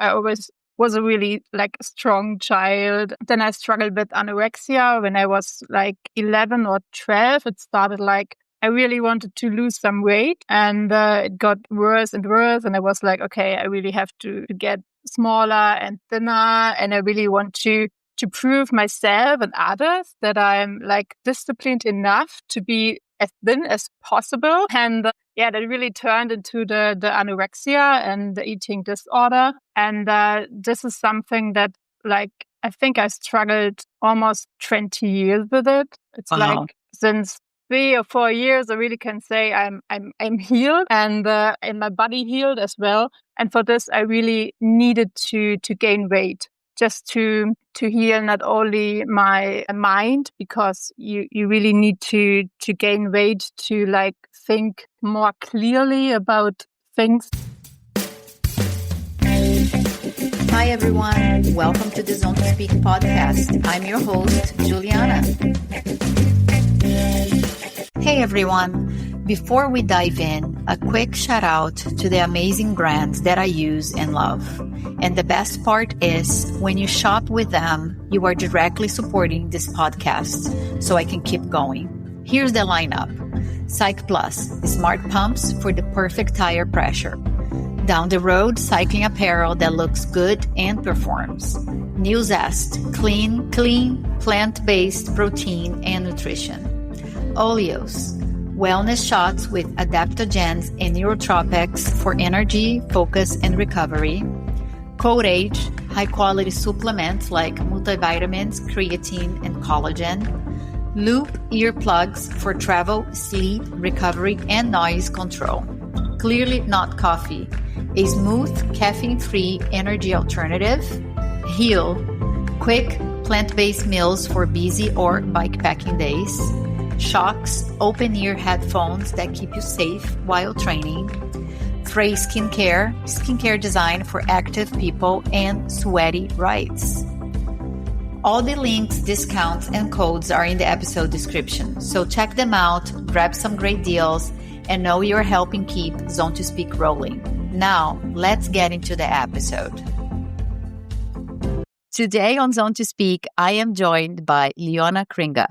I always was a really like strong child. Then I struggled with anorexia when I was like 11 or 12. It started like I really wanted to lose some weight, and it got worse and worse. And I was like, okay, I really have to get smaller and thinner, and I really want to prove myself and others that I'm like disciplined enough to be as thin as possible. And that really turned into the anorexia and the eating disorder. And this is something that like I think I struggled almost 20 years with it. It's like since 3 or 4 years, I really can say I'm healed, and my body healed as well. And for this, I really needed to gain weight, just to heal not only my mind, because you really need to gain weight to like think more clearly about things. Hi everyone, welcome to the Zone to Speak podcast. I'm your host, Juliana. Hey everyone, before we dive in, a quick shout out to the amazing brands that I use and love. And the best part is, when you shop with them, you are directly supporting this podcast, so I can keep going. Here's the lineup. cyclist, smart pumps for the perfect tire pressure. Down the road, cycling apparel that looks good and performs. New Zest, clean, plant-based protein and nutrition. Oleos, wellness shots with adaptogens and neurotropics for energy, focus, and recovery. Code Age, high-quality supplements like multivitamins, creatine, and collagen. Loop earplugs for travel, sleep, recovery, and noise control. Clearly Not Coffee, a smooth, caffeine-free energy alternative. Heal, quick, plant-based meals for busy or bikepacking days. Shocks, open-ear headphones that keep you safe while training. Frey skincare designed for active people, and sweaty rides. All the links, discounts, and codes are in the episode description, so check them out, grab some great deals, and know you're helping keep Zone to Speak rolling. Now, let's get into the episode. Today on Zone to Speak, I am joined by Leona Kringe,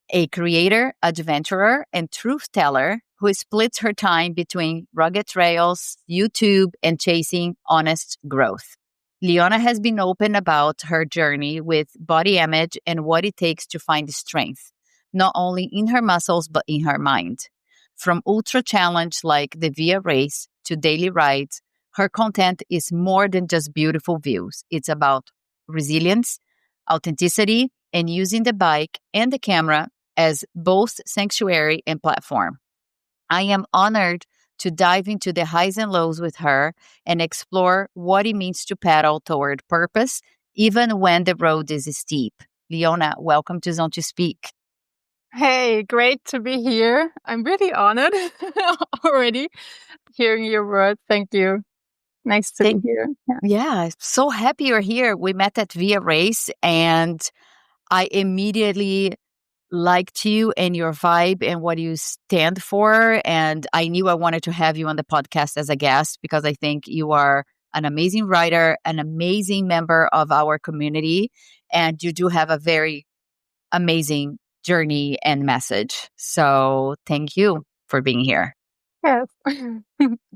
a creator, adventurer, and truth teller who splits her time between rugged trails, YouTube, and chasing honest growth. Leona has been open about her journey with body image and what it takes to find strength, not only in her muscles, but in her mind. From ultra challenge like the Via Race to daily rides, her content is more than just beautiful views. It's about resilience, authenticity, and using the bike and the camera as both sanctuary and platform. I am honored to dive into the highs and lows with her and explore what it means to paddle toward purpose, even when the road is steep. Leona, welcome to Zone to Speak. Hey, great to be here. I'm really honored already hearing your words. Thank you. Nice to be here. Yeah, so happy you're here. We met at Via Race, and I immediately liked you and your vibe and what you stand for. And I knew I wanted to have you on the podcast as a guest because I think you are an amazing writer, an amazing member of our community, and you do have a very amazing journey and message. So thank you for being here. Yes.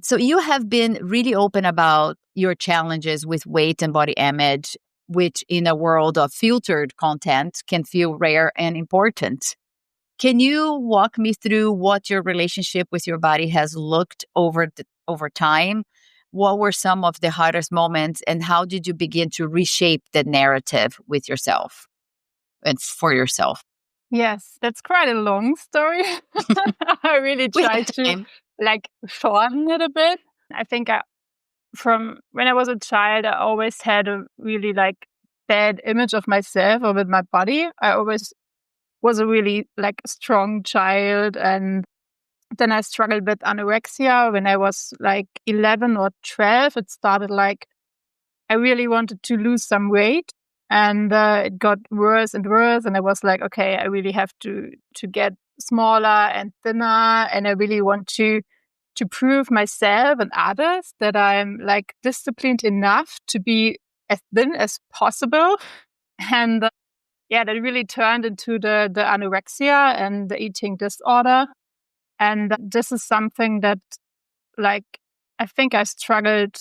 So you have been really open about your challenges with weight and body image, which in a world of filtered content can feel rare and important. Can you walk me through what your relationship with your body has looked over time? What were some of the hardest moments, and how did you begin to reshape the narrative with yourself and for yourself? Yes, that's quite a long story. I really tried to shorten it a bit. I think from when I was a child, I always had a really bad image of myself or with my body. I always was a really strong child, and then I struggled with anorexia when I was 11 or 12. It started I really wanted to lose some weight, and it got worse and worse. And I was like, okay, I really have to get smaller and thinner, and I really want to to prove myself and others that I'm like disciplined enough to be as thin as possible. And that really turned into the anorexia and the eating disorder. And this is something that, like, I think I struggled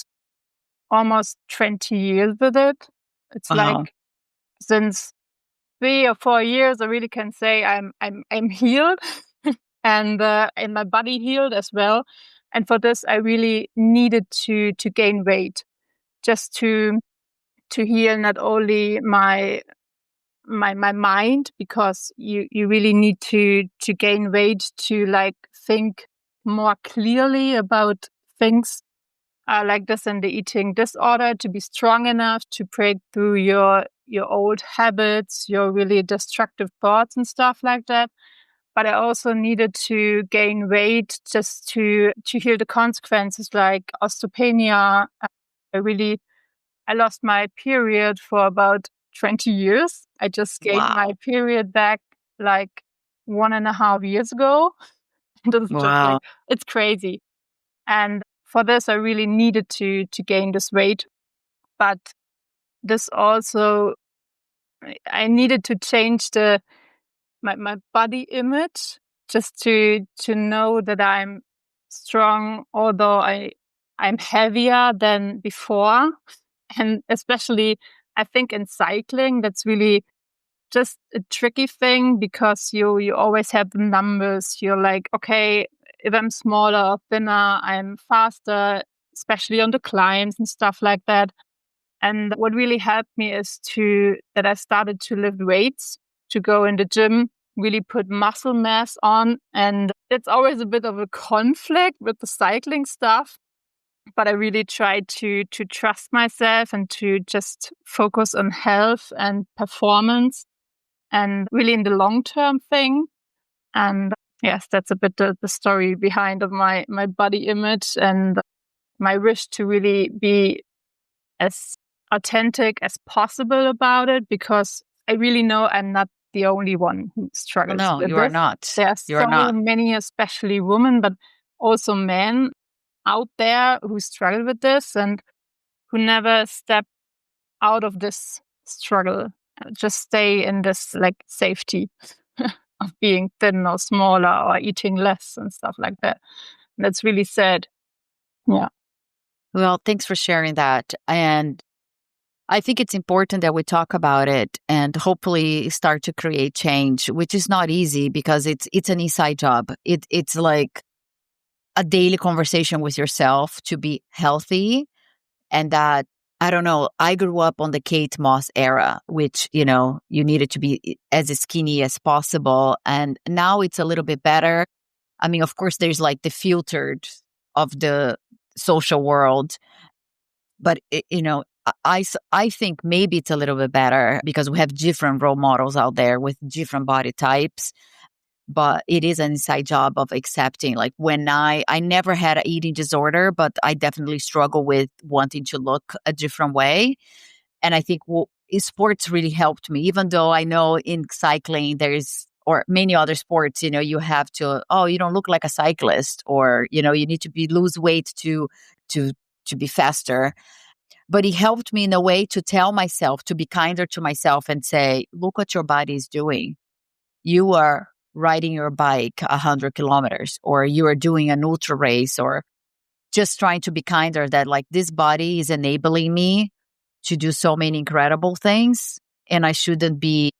almost 20 years with it. It's like since 3 or 4 years, I really can say I'm healed, and my body healed as well. And for this, I really needed to gain weight, just to heal not only my mind, because you really need to gain weight to like think more clearly about things like this in the eating disorder, to be strong enough to break through your old habits, your really destructive thoughts and stuff like that. But I also needed to gain weight just to heal the consequences, like osteopenia. I lost my period for about 20 years. I just gained my period back like 1.5 years ago. This is just like, it's crazy. And for this, I really needed to gain this weight. But this also, I needed to change my body image, just to know that I'm strong, although I'm heavier than before. And especially, I think in cycling, that's really just a tricky thing, because you always have the numbers. You're like, okay, if I'm smaller or thinner, I'm faster, especially on the climbs and stuff like that. And what really helped me is that I started to lift weights, to go in the gym, really put muscle mass on. And it's always a bit of a conflict with the cycling stuff. But I really tried to trust myself and to just focus on health and performance, and really in the long-term thing. And yes, that's a bit the story behind of my body image and my wish to really be as authentic as possible about it, because I really know I'm not the only one who struggles with this. You are not. There's so many, especially women, but also men out there who struggle with this and who never step out of this struggle, just stay in this like safety of being thin or smaller or eating less and stuff like that. And that's really sad. Yeah. Well, thanks for sharing that. And I think it's important that we talk about it and hopefully start to create change, which is not easy because it's an inside job. It's like a daily conversation with yourself to be healthy. And that, I don't know, I grew up on the Kate Moss era, which, you needed to be as skinny as possible. And now it's a little bit better. I mean, of course, there's like the filtered of the social world. But, I think maybe it's a little bit better because we have different role models out there with different body types. But it is an inside job of accepting. Like when I never had an eating disorder, but I definitely struggle with wanting to look a different way. And I think sports really helped me, even though I know in cycling or many other sports, you have to, you don't look like a cyclist, or, you need to lose weight to be faster. But it helped me in a way to tell myself, to be kinder to myself and say, look what your body is doing. You are riding your bike 100 kilometers, or you are doing an ultra race, or just trying to be kinder that like this body is enabling me to do so many incredible things, and I shouldn't be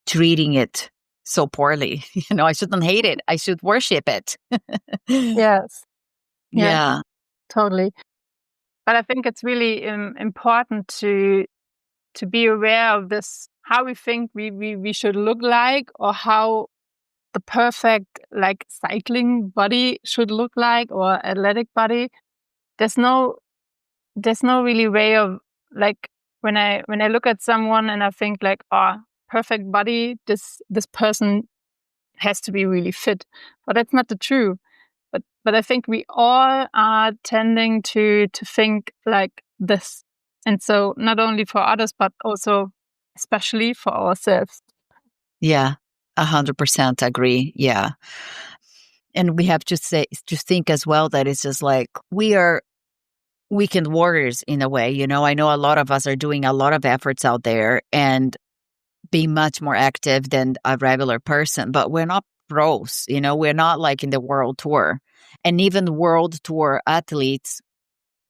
treating it so poorly. I shouldn't hate it. I should worship it. Yes. Yeah. Totally. But I think it's really important to be aware of this, how we think we should look like, or how the perfect like cycling body should look like, or athletic body. There's no really way of like, when I look at someone and I think like, perfect body, this person has to be really fit. But that's not the truth. But I think we all are tending to think like this. And so not only for others, but also especially for ourselves. Yeah, 100% agree. Yeah. And we have to think as well that it's just like we are weekend warriors in a way. I know a lot of us are doing a lot of efforts out there and being much more active than a regular person, but we're not pros, we're not like in the world tour. And even world tour athletes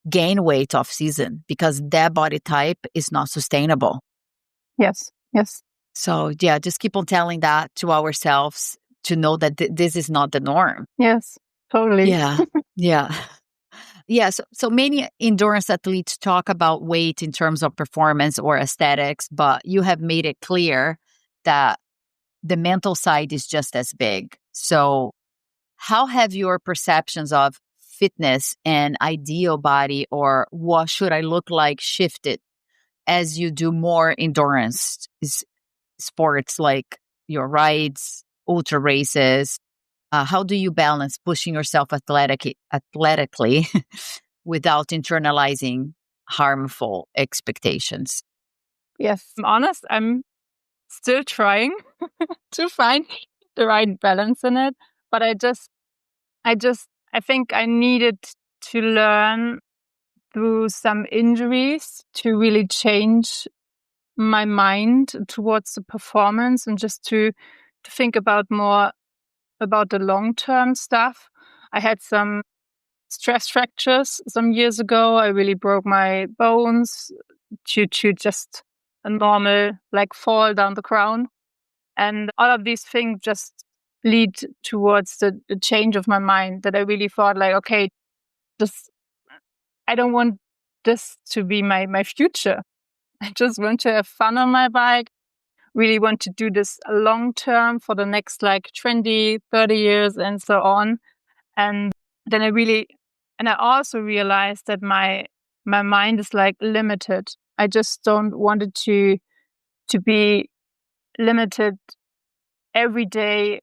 gain weight off season because their body type is not sustainable. Yes. So yeah, just keep on telling that to ourselves to know that this is not the norm. Yes, totally. Yeah. Yeah. Yeah. So many endurance athletes talk about weight in terms of performance or aesthetics, but you have made it clear that the mental side is just as big. So how have your perceptions of fitness and ideal body or what should I look like shifted as you do more endurance sports like your rides, ultra races? How do you balance pushing yourself athletically without internalizing harmful expectations? Yes, I'm honest, I'm still trying to find the right balance in it, but I think I needed to learn through some injuries to really change my mind towards the performance and just to think about more about the long-term stuff. I had some stress fractures some years ago. I really broke my bones due to just a normal like fall down the ground. And all of these things just lead towards the change of my mind that I really thought like, okay, this I don't want this to be my future. I just want to have fun on my bike, really want to do this long term for the next like 20, 30 years and so on. And then I also realized that my mind is like limited. I just don't want it to be limited every day,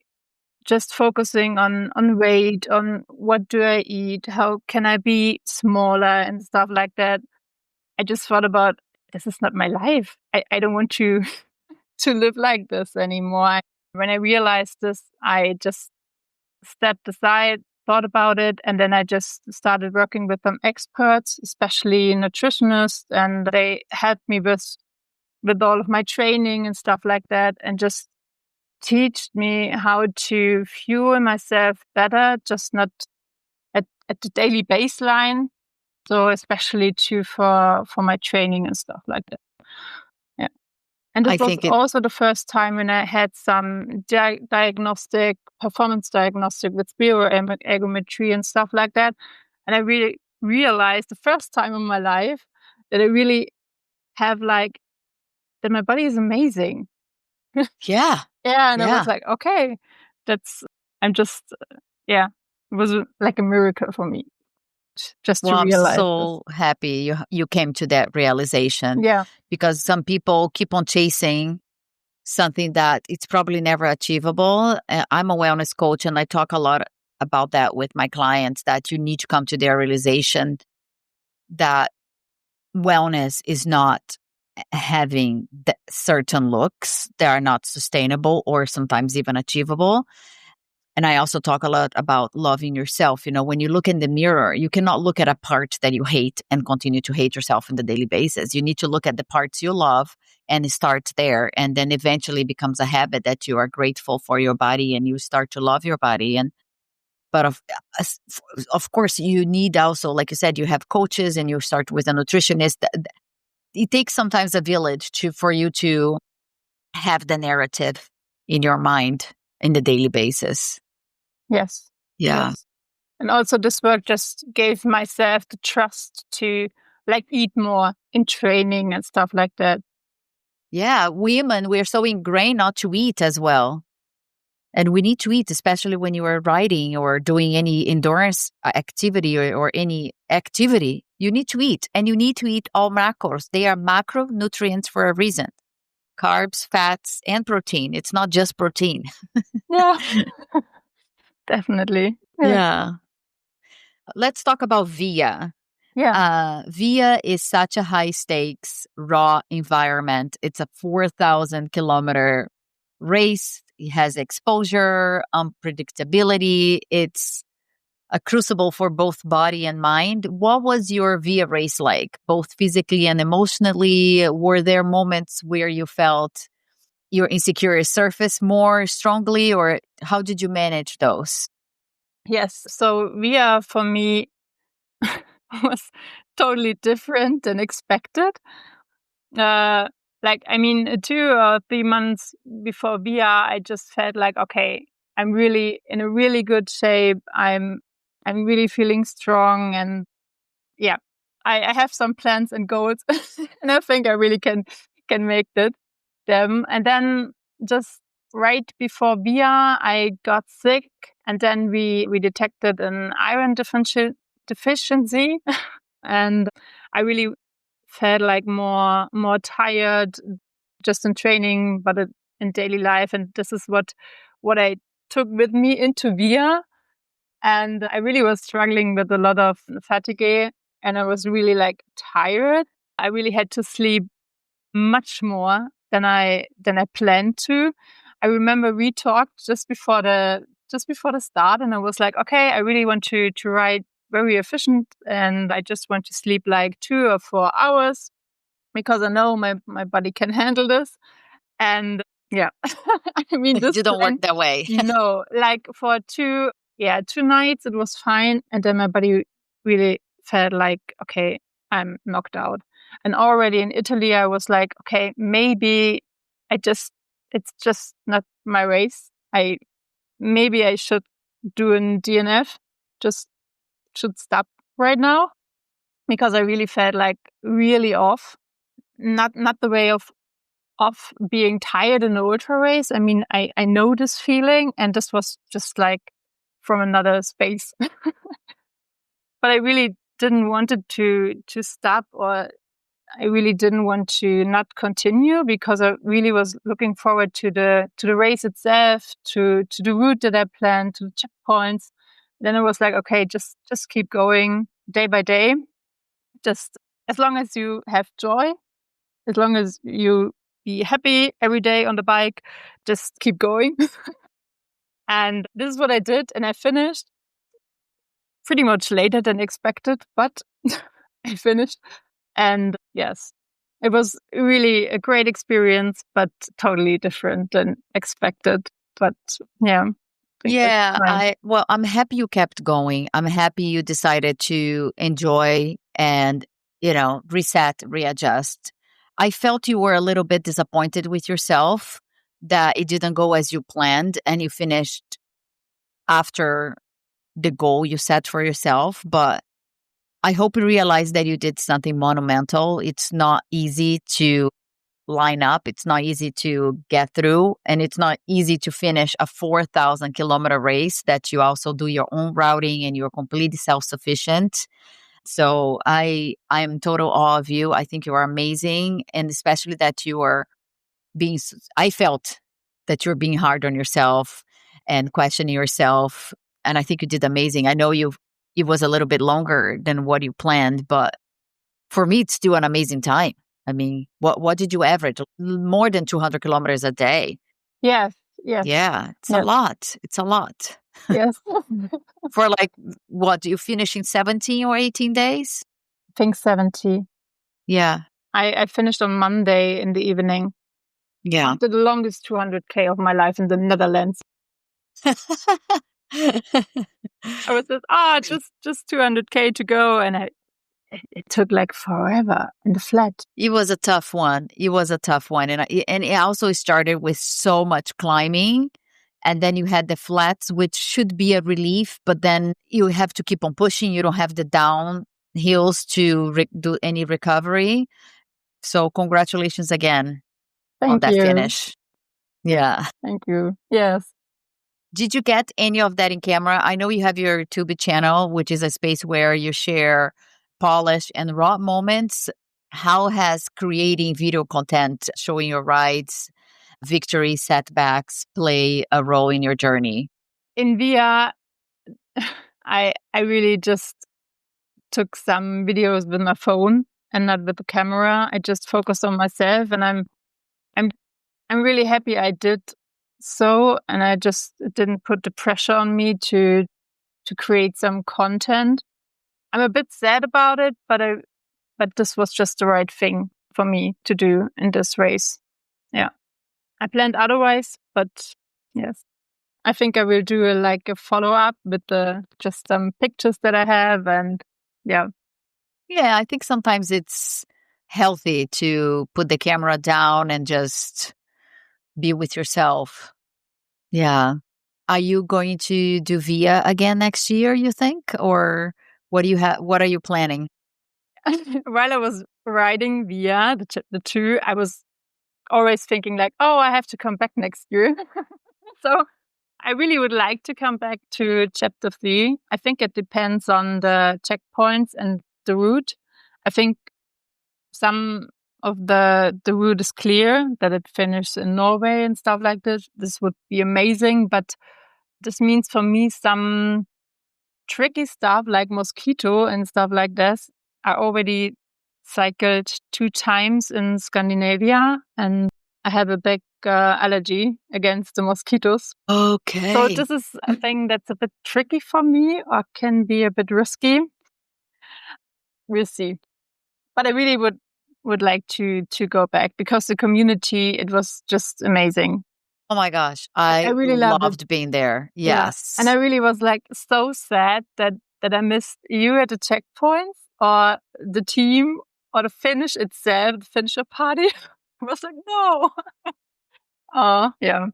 just focusing on weight, on what do I eat, how can I be smaller and stuff like that. I just thought about this is not my life. I don't want to to live like this anymore. When I realized this, I just stepped aside, thought about it, and then I just started working with some experts, especially nutritionists, and they helped me with all of my training and stuff like that, and just teach me how to fuel myself better, just not at the daily baseline. So especially for my training and stuff like that. Yeah. And this was also the first time when I had some performance diagnostic with spiroergometry and stuff like that. And I really realized the first time in my life that I really have like, that my body is amazing. Yeah. Yeah. And I was like, okay, I'm just, it was like a miracle for me. Just to realize. I'm so happy you came to that realization. Yeah. Because some people keep on chasing something that it's probably never achievable. I'm a wellness coach and I talk a lot about that with my clients, that you need to come to their realization that wellness is not having certain looks that are not sustainable or sometimes even achievable. And I also talk a lot about loving yourself. When you look in the mirror, you cannot look at a part that you hate and continue to hate yourself on the daily basis. You need to look at the parts you love and start there. And then eventually becomes a habit that you are grateful for your body and you start to love your body. But of course, you need also, like you said, you have coaches and you start with a nutritionist. It takes sometimes a village for you to have the narrative in your mind in the daily basis. Yes. Yeah. Yes. And also this work just gave myself the trust to like eat more in training and stuff like that. Yeah. Women, we're so ingrained not to eat as well. And we need to eat, especially when you are riding or doing any endurance activity or any activity. You need to eat, and you need to eat all macros. They are macronutrients for a reason. Carbs, fats, and protein. It's not just protein. Yeah. Definitely. Yeah. Let's talk about VIA. Yeah. VIA is such a high stakes, raw environment. It's a 4,000 kilometer race it has exposure, unpredictability. It's a crucible for both body and mind. What was your VIA race like, both physically and emotionally? Were there moments where you felt your insecurities surface more strongly, or how did you manage those? Yes. So VIA for me was totally different than expected. Uh, like, I mean, 2 or 3 months before VIA, I just felt like, okay, I'm really in a really good shape. I'm really feeling strong, and yeah, I have some plans and goals, and I think I really can make them. And then just right before VIA, I got sick, and then we detected an iron deficiency, and I really felt like more tired just in training, but in daily life. And this is what I took with me into VIA. And I really was struggling with a lot of fatigue, and I was really like tired. I really had to sleep much more than I planned to. I remember we talked just before the start, and I was like, okay, I really want to ride very efficient, and I just want to sleep like 2 or 4 hours because I know my body can handle this. And yeah, I mean, It this didn't work plan, that way. no, like for 2 nights, it was fine. And then my body really felt like, okay, I'm knocked out. And already in Italy, I was like, okay, maybe it's just not my race. Maybe I should do an DNF, just should stop right now because I really felt like really off. Not the way of being tired in the ultra race. I mean, I know this feeling, and this was just like from another space. But I really didn't want it to stop, or I really didn't want to not continue because I really was looking forward to the race itself, to the route that I planned, to the checkpoints. Then it was like, okay, just keep going day by day. Just as long as you have joy, as long as you be happy every day on the bike, just keep going. And this is what I did. And I finished pretty much later than expected, but I finished. And yes, it was really a great experience, but totally different than expected. But yeah, I think that's Yeah, fine. I'm happy you kept going. I'm happy you decided to enjoy and, reset, readjust. I felt you were a little bit disappointed with yourself that it didn't go as you planned and you finished after the goal you set for yourself. But I hope you realize that you did something monumental. It's not easy to line up. It's not easy to get through, and it's not easy to finish a 4,000-kilometer race that you also do your own routing and you're completely self-sufficient. So I am total awe of you. I think you are amazing, and especially that you are I felt that you're being hard on yourself and questioning yourself, and I think you did amazing. I know it was a little bit longer than what you planned, but for me, it's still an amazing time. I mean, what did you average? More than 200 kilometers a day. Yes, yes, Yeah, it's a yes, lot. It's a lot. yes. For like, what, do you finish in 17 or 18 days? I think 70. Yeah, I finished on Monday in the evening yeah. after the longest 200K of my life in the Netherlands. I was just 200K to go, and it took like forever in the flat. It was a tough one. It was a tough one. And it also started with so much climbing. And then you had the flats, which should be a relief, but then you have to keep on pushing. You don't have the down hills to do any recovery. So congratulations again on Thank that you. finish. Yeah. Thank you. Yes. Did you get any of that in camera? I know you have your YouTube channel, which is a space where you share polished and raw moments. How has creating video content showing your rides, victories, setbacks play a role in your journey? In VIA, I really just took some videos with my phone and not with the camera. I just focused on myself, and I'm I'm really happy I did so, and I just didn't put the pressure on me to create some content. I'm a bit sad about it, but this was just the right thing for me to do in this race. Yeah. I planned otherwise, but yes. I think I will do a follow-up with just some pictures that I have, and yeah. Yeah, I think sometimes it's healthy to put the camera down and just be with yourself. Yeah. Are you going to do VIA again next year, you think? Or what are you planning? While I was riding VIA, the two, I was always thinking like, oh, I have to come back next year. So I really would like to come back to chapter 3. I think it depends on the checkpoints and the route. I think some of the route is clear, that it finishes in Norway and stuff like this. This would be amazing, but this means for me some tricky stuff like mosquito and stuff like this. I already cycled 2 times in Scandinavia, and I have a big allergy against the mosquitoes. Okay. So this is a thing that's a bit tricky for me, or can be a bit risky. We'll see. But I really would like to go back, because the community, it was just amazing. Oh my gosh, I I really loved loved being there. Yeah. Yes. And I really was like so sad that I missed you at the checkpoints, or the team, or the finish itself, the finisher party. I was like, no. Oh, yeah.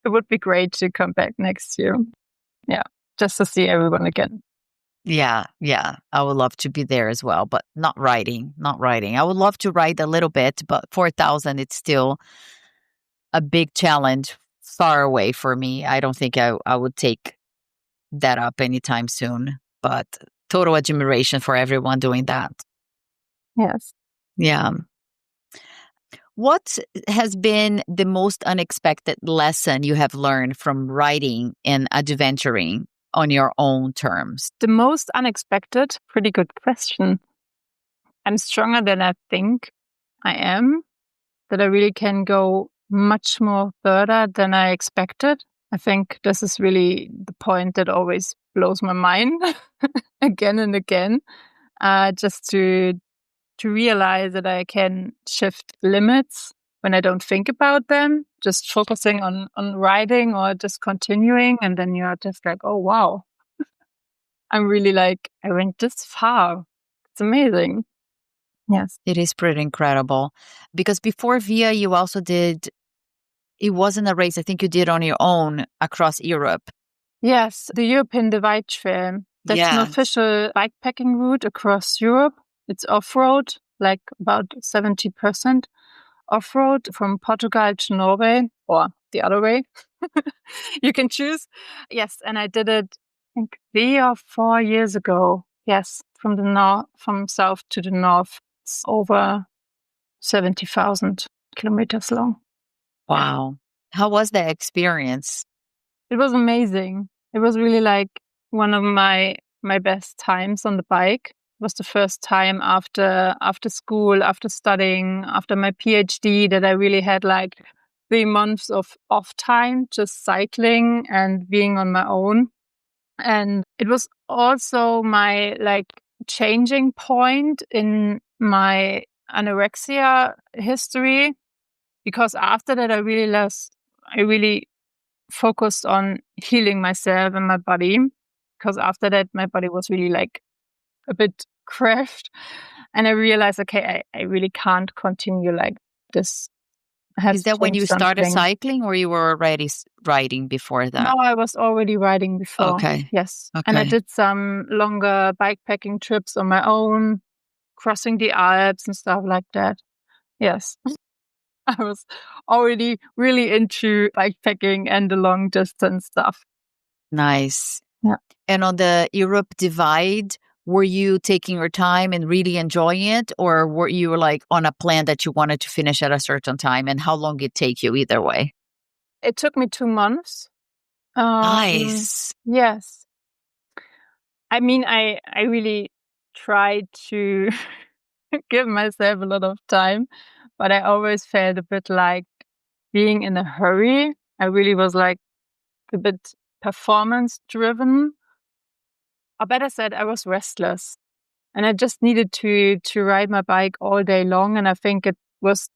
It would be great to come back next year. Yeah. Just to see everyone again. Yeah, yeah. I would love to be there as well, but not riding. I would love to ride a little bit, but 4,000, it's still a big challenge, far away for me. I don't think I would take that up anytime soon, but total admiration for everyone doing that. Yes. Yeah. What has been the most unexpected lesson you have learned from riding and adventuring on your own terms? The most unexpected, pretty good question. I'm stronger than I think I am, that I really can go much more further than I expected. I think this is really the point that always blows my mind again and again. Just to realize that I can shift limits when I don't think about them, just focusing on riding or just continuing, and then you're just like, oh wow, I'm really like, I went this far. It's amazing. Yes. It is pretty incredible. Because before VIA, you also did, it wasn't a race, I think you did on your own across Europe. Yes, the European Divide Trail. That's an Yes. official bikepacking route across Europe. It's off-road, like about 70% off-road from Portugal to Norway, or the other way. You can choose. Yes, and I did it, I think, 3 or 4 years ago. Yes, from the north, from south to the north. It's over 70,000 kilometers long. Wow. How was that experience? It was amazing. It was really like one of my best times on the bike. It was the first time after school, after studying, after my PhD, that I really had like 3 months of off time, just cycling and being on my own. And it was also my like changing point in my anorexia history, because after that I really focused on healing myself and my body, because after that my body was really like a bit crashed, and I realized, okay, I really can't continue like this. Is that when you started something. cycling, or you were already riding before that? No, I was already riding before. Okay. Yes. Okay. And I did some longer bikepacking trips on my own, crossing the Alps and stuff like that. Yes. I was already really into bikepacking and the long distance stuff. Nice. Yeah. And on the Europe Divide, were you taking your time and really enjoying it, or were you like on a plan that you wanted to finish at a certain time? And how long did it take you either way? It took me 2 months. Nice. Yes. I mean, I really tried to give myself a lot of time, but I always felt a bit like being in a hurry. I really was like a bit performance driven. Or better said, I was restless. And I just needed to ride my bike all day long. And I think it was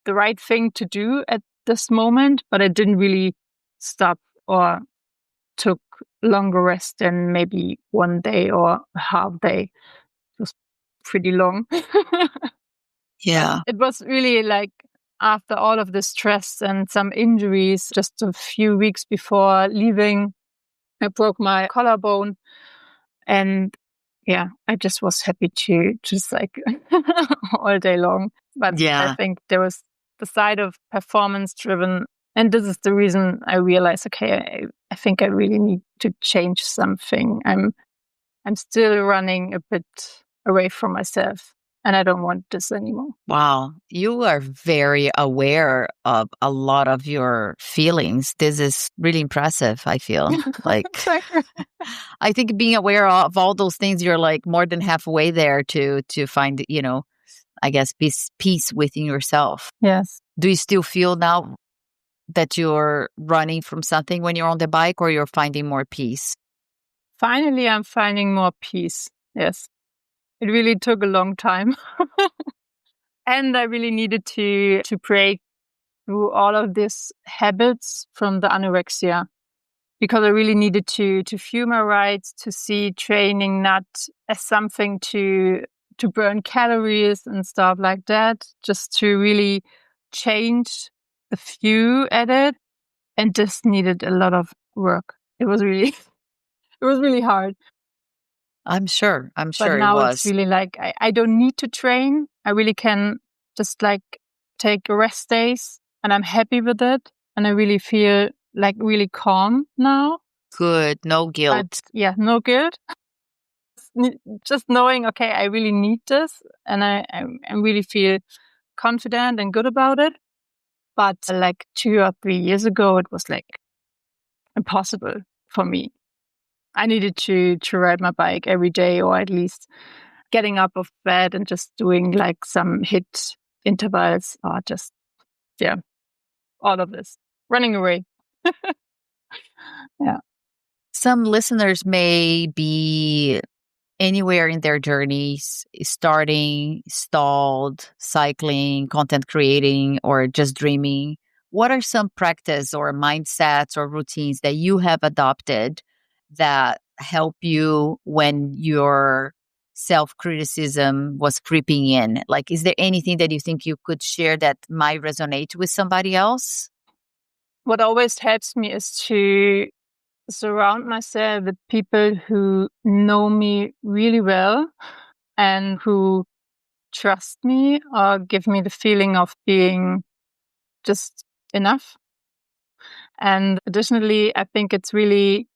the right thing to do at this moment, but I didn't really stop or took longer rest than maybe one day or a half day. It was pretty long. But Yeah. it was really like after all of the stress and some injuries, just a few weeks before leaving, I broke my collarbone. And yeah, I just was happy to just like all day long. But I Yeah. think there was the side of performance driven. And this is the reason I realized, okay, I think I really need to change something. I'm still running a bit away from myself, and I don't want this anymore. Wow. You are very aware of a lot of your feelings. This is really impressive, I feel. Like, I think being aware of all those things, you're like more than halfway there to find, I guess peace within yourself. Yes. Do you still feel now that you're running from something when you're on the bike, or you're finding more peace? Finally, I'm finding more peace. Yes. It really took a long time. And I really needed to break through all of these habits from the anorexia, because I really needed to feel my rights, to see training not as something to burn calories and stuff like that, just to really change the view at it. And this needed a lot of work. It was really it was really hard. I'm sure. I'm But sure it now it's was. really like I don't need to train. I really can just like take rest days, and I'm happy with it. And I really feel like really calm now. Good. No But guilt. yeah, no guilt. Just knowing, okay, I really need this, and I really feel confident and good about it. But like 2 or 3 years ago, it was like impossible for me. I needed to ride my bike every day, or at least getting up of bed and just doing like some hit intervals, or just, yeah, all of this. Running away. Yeah. Some listeners may be anywhere in their journeys, starting, stalled, cycling, content creating, or just dreaming. What are some practice or mindsets or routines that you have adopted that help you when your self-criticism was creeping in? Like, is there anything that you think you could share that might resonate with somebody else? What always helps me is to surround myself with people who know me really well and who trust me or give me the feeling of being just enough. And additionally, I think it's really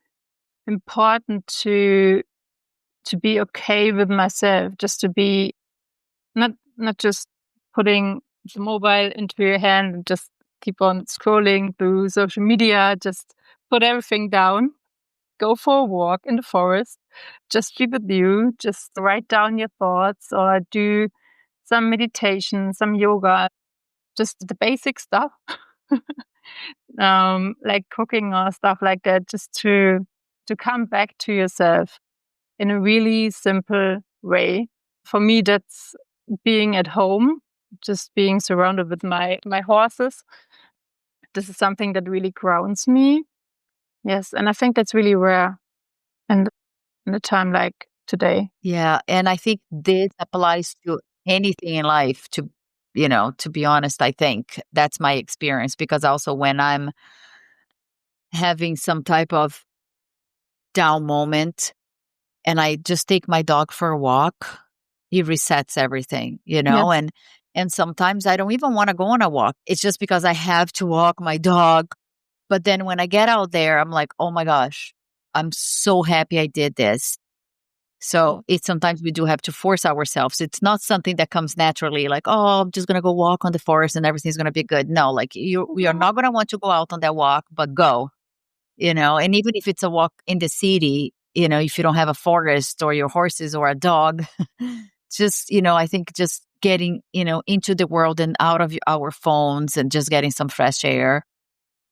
important to be okay with myself, just to be not just putting the mobile into your hand and just keep on scrolling through social media, just put everything down, go for a walk in the forest, just be with you, just write down your thoughts or do some meditation, some yoga, just the basic stuff, like cooking or stuff like that, just to come back to yourself in a really simple way. For me, that's being at home, just being surrounded with my horses. This is something that really grounds me. Yes, and I think that's really rare in a time like today. Yeah. And I think this applies to anything in life, to be honest. I think that's my experience, because also when I'm having some type of down moment and I just take my dog for a walk, it resets everything, Yes. and sometimes I don't even want to go on a walk. It's just because I have to walk my dog. But then when I get out there, I'm like, oh my gosh, I'm so happy I did this. So it's sometimes we do have to force ourselves. It's not something that comes naturally, like, oh, I'm just going to go walk on the forest and everything's going to be good. No, like we are not going to want to go out on that walk, but go, and even if it's a walk in the city, if you don't have a forest or your horses or a dog, just, I think just getting, into the world and out of our phones and just getting some fresh air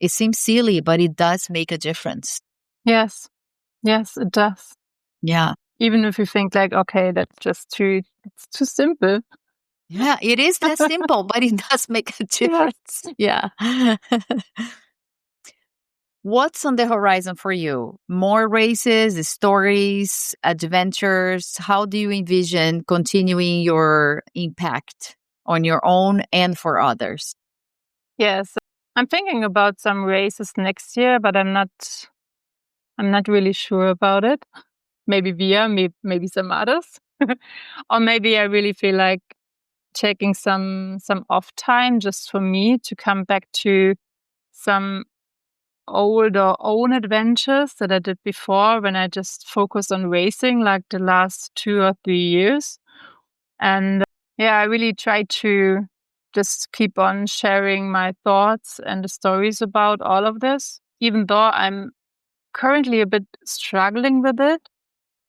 It seems silly, but it does make a difference. Yes. Yes, it does. Yeah. Even if you think like, okay, it's too simple. Yeah, it is that simple, but it does make a difference. Yeah. What's on the horizon for you? More races, stories, adventures? How do you envision continuing your impact on your own and for others? Yes. I'm thinking about some races next year, but I'm not really sure about it. Maybe Via, maybe some others. Or maybe I really feel like taking some off time just for me to come back to some old or own adventures that I did before when I just focused on racing like the last 2 or 3 years. And yeah, I really try to just keep on sharing my thoughts and the stories about all of this, even though I'm currently a bit struggling with it,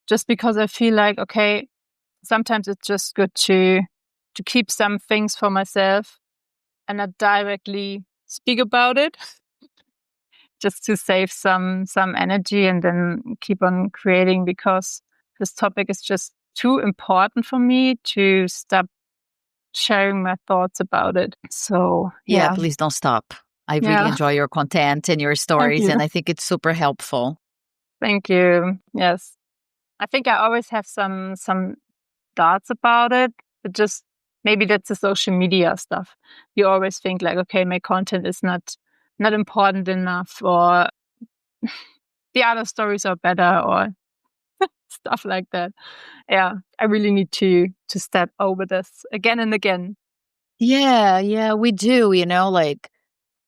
just because I feel like, okay, sometimes it's just good to keep some things for myself and not directly speak about it, just to save some energy and then keep on creating, because this topic is just too important for me to stop sharing my thoughts about it. So Yeah, yeah. please don't stop. I really Yeah. enjoy your content and your Thank stories, you. and I think it's super helpful. Thank you. Yes. I think I always have some thoughts about it, but just maybe that's the social media stuff. You always think like, okay, my content is not important enough, or the other stories are better, or stuff like that. Yeah, I really need to step over this again and again. Yeah, we do. Like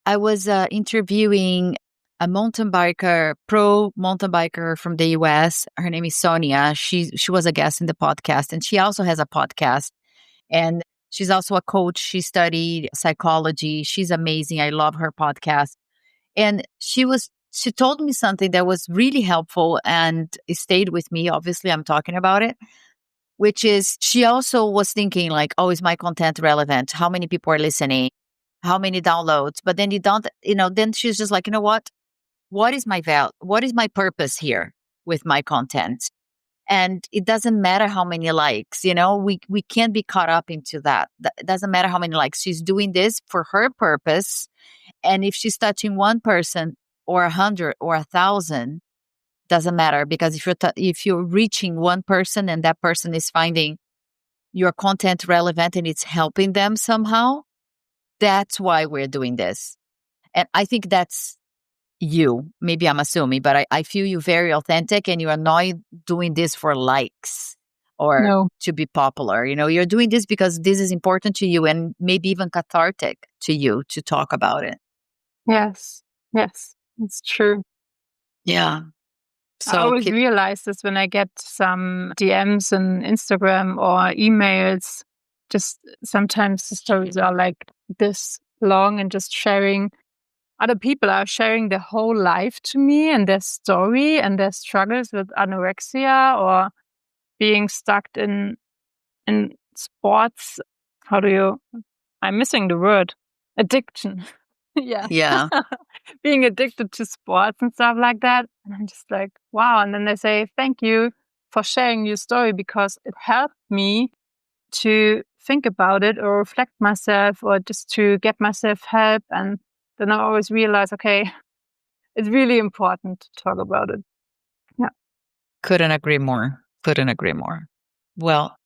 I was interviewing a mountain biker, pro mountain biker from the US. Her name is Sonia. She was a guest in the podcast, and she also has a podcast. And she's also a coach. She studied psychology. She's amazing. I love her podcast. And she told me something that was really helpful and it stayed with me. Obviously, I'm talking about it, which is she also was thinking like, oh, is my content relevant? How many people are listening? How many downloads? But then you don't, then she's just like, you know what? What is my What is my purpose here with my content? And it doesn't matter how many likes, we can't be caught up into that. It doesn't matter how many likes. She's doing this for her purpose. And if she's touching one person or 100 or 1,000, doesn't matter, because if you're reaching one person and that person is finding your content relevant and it's helping them somehow, that's why we're doing this. And I think that's you. Maybe I'm assuming, but I feel you very authentic, and you are not doing this for likes or No. to be popular. You're doing this because this is important to you and maybe even cathartic to you to talk about it. Yes. Yes. It's true. Yeah. I So always realize this when I get some DMs on Instagram or emails. Just sometimes the stories are like this long, and just sharing, other people are sharing their whole life to me and their story and their struggles with anorexia or being stuck in sports. How do you, I'm missing the word, addiction. Yeah. yeah. Being addicted to sports and stuff like that. And I'm just like, wow. And then they say, thank you for sharing your story, because it helped me to think about it or reflect myself, or just to get myself help. And then I always realize, okay, it's really important to talk about it. Yeah. Couldn't agree more. Couldn't agree more. Well,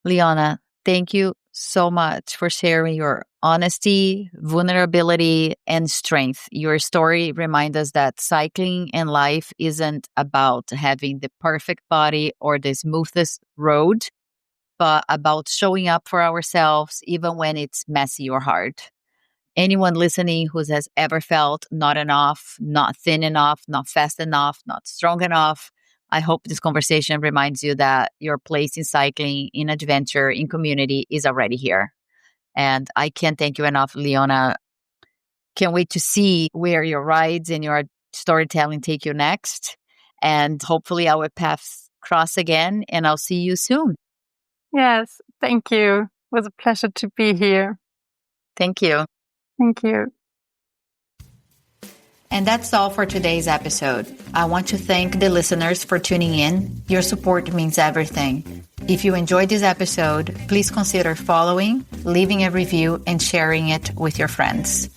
Leona, thank you so much for sharing your honesty, vulnerability, and strength. Your story reminds us that cycling and life isn't about having the perfect body or the smoothest road, but about showing up for ourselves even when it's messy or hard. Anyone listening who has ever felt not enough, not thin enough, not fast enough, not strong enough, I hope this conversation reminds you that your place in cycling, in adventure, in community is already here. And I can't thank you enough, Leona. Can't wait to see where your rides and your storytelling take you next. And hopefully our paths cross again, and I'll see you soon. Yes. Thank you. It was a pleasure to be here. Thank you. Thank you. And that's all for today's episode. I want to thank the listeners for tuning in. Your support means everything. If you enjoyed this episode, please consider following, leaving a review, and sharing it with your friends.